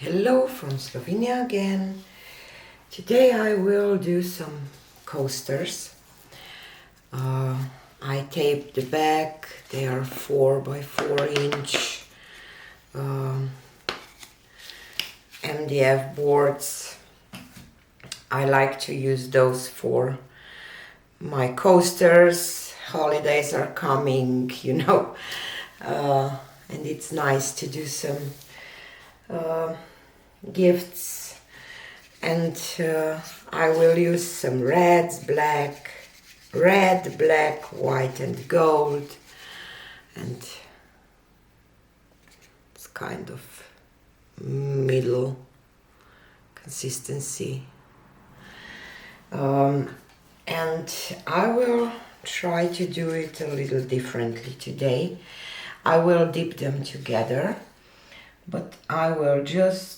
Hello from Slovenia again. Today I will do some coasters. I taped the back. They are 4 by 4 inch MDF boards. I like to use those for my coasters. Holidays are coming, and it's nice to do some gifts, and I will use some red, black, white and gold, and it's kind of middle consistency, and I will try to do it a little differently today. I will dip them together, but I will just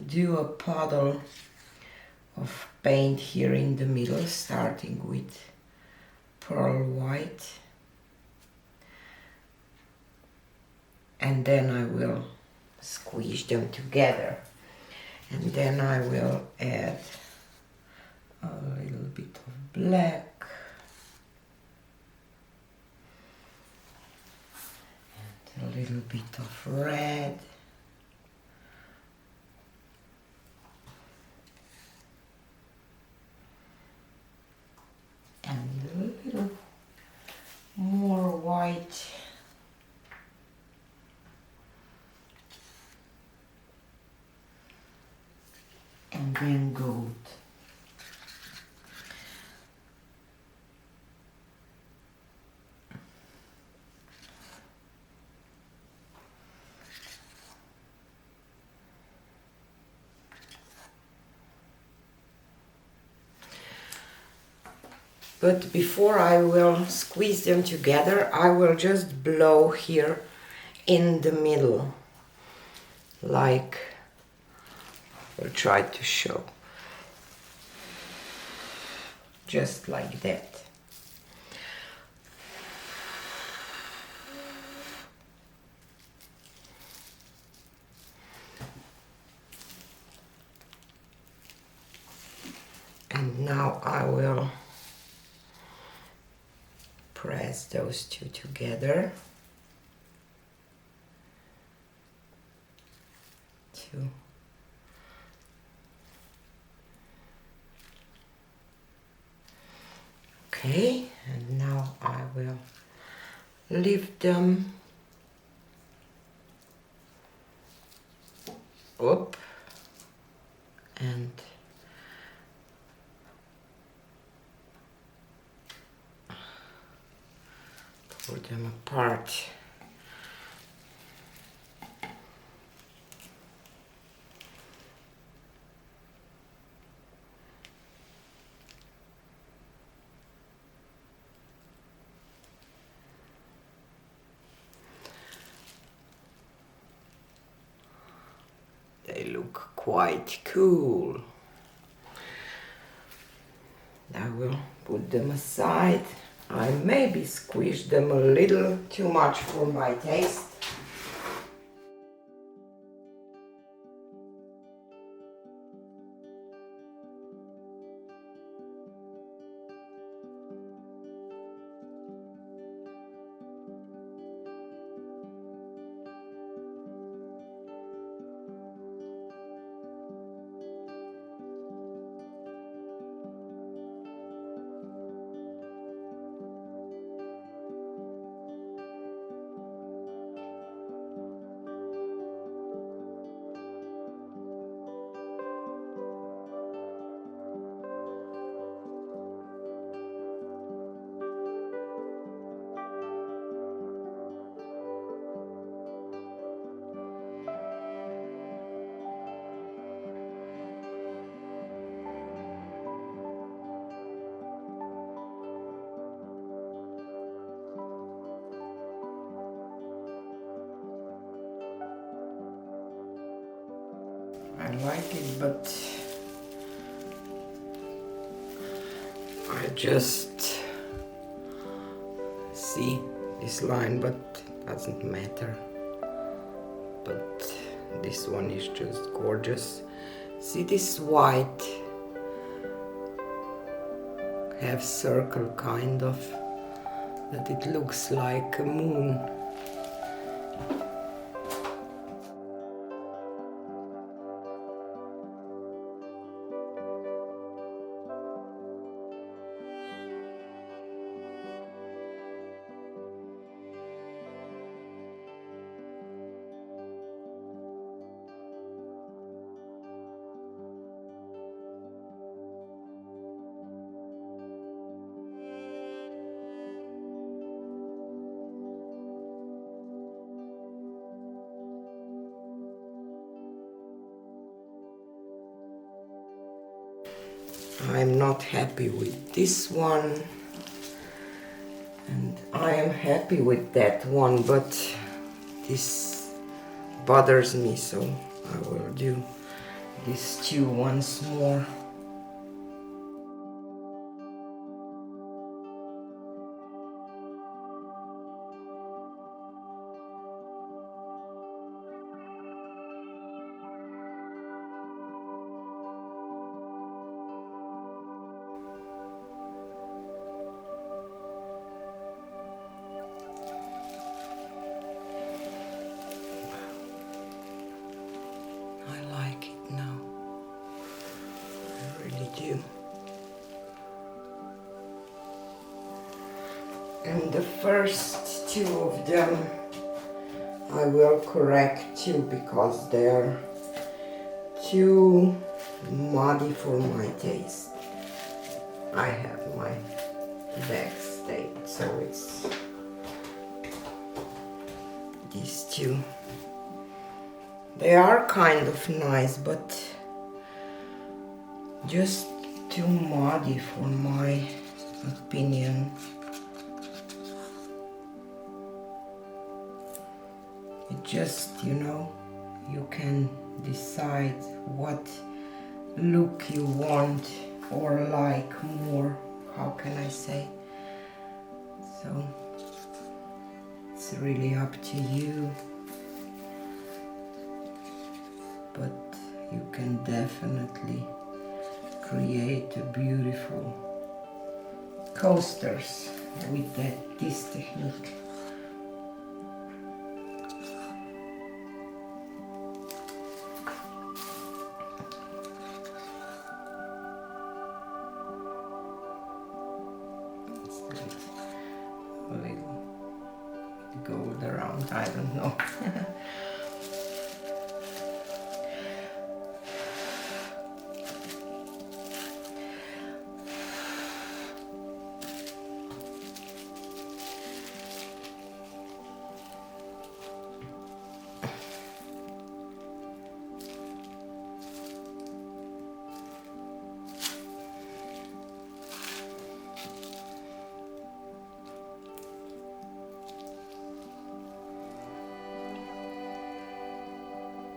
do a puddle of paint here in the middle, starting with pearl white, and then I will squeeze them together, and then I will add a little bit of black and a little bit of red. And a little more white, and then gold. But before I will squeeze them together, I will just blow here in the middle, like I'll try to show, just like that. And now I will press those two together to okay, and now I will lift them up and pull them apart. They look quite cool. I will put them aside. I maybe squished them a little too much for my taste. I like it, but I just see this line, but it doesn't matter. But this one is just gorgeous. See this white half circle kind of, that it looks like a moon. I'm not happy with this one, and I am happy with that one, but this bothers me, so I will do these two once more. And the first two of them I will correct too, because they're too muddy for my taste. I have my back state, so it's these two. They are kind of nice, but just too muddy for my opinion. It just, you know, you can decide what look you want or like more. How can I say? So it's really up to you, but you can definitely create a beautiful coasters with this technique. A little gold around, I don't know.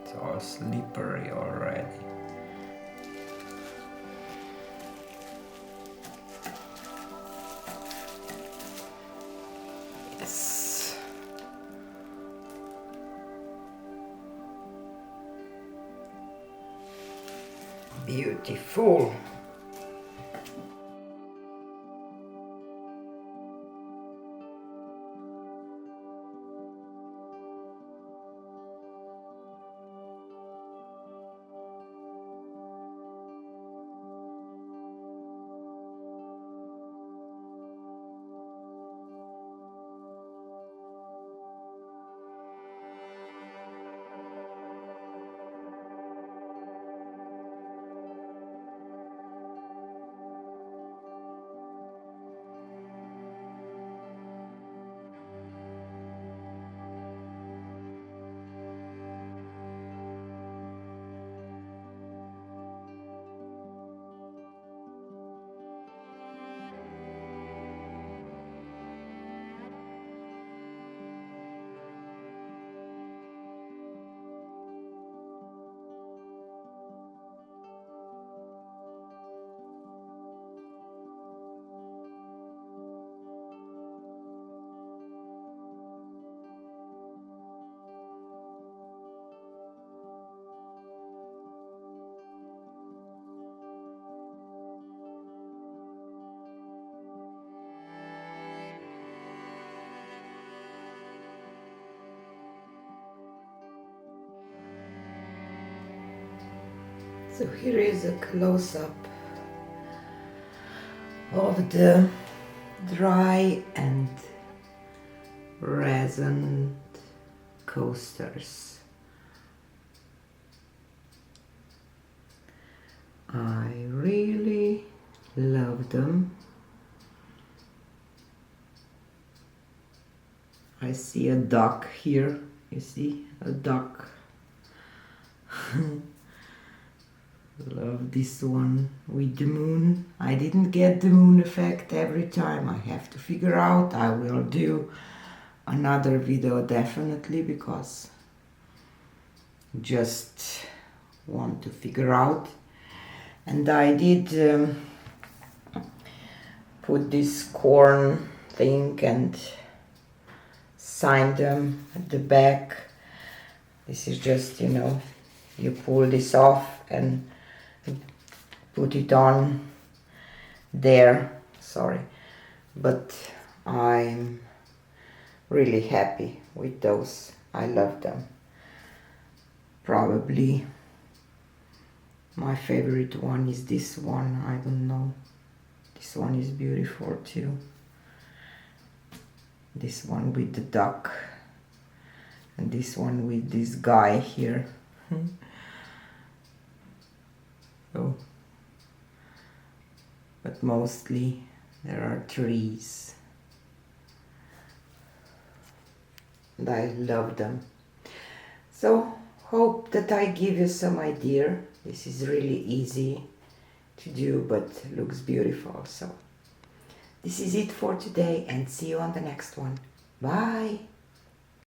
It's all slippery already. Yes. Beautiful. So here is a close-up of the dry and resin coasters. I really love them. I see a duck here. You see a duck. Love this one with the moon. I didn't get the moon effect every time. I have to figure out. I will do another video definitely, because just want to figure out. And I did put this corn thing and sign them at the back. This is just, you know, you pull this off and put it on there. Sorry, but I'm really happy with those. I love them. Probably my favorite one is this one. I don't know. This one is beautiful too. This one with the duck, and this one with this guy here. So, but mostly there are trees, and I love them. So hope that I give you some idea. This is really easy to do, but looks beautiful. So this is it for today, and see you on the next one. Bye.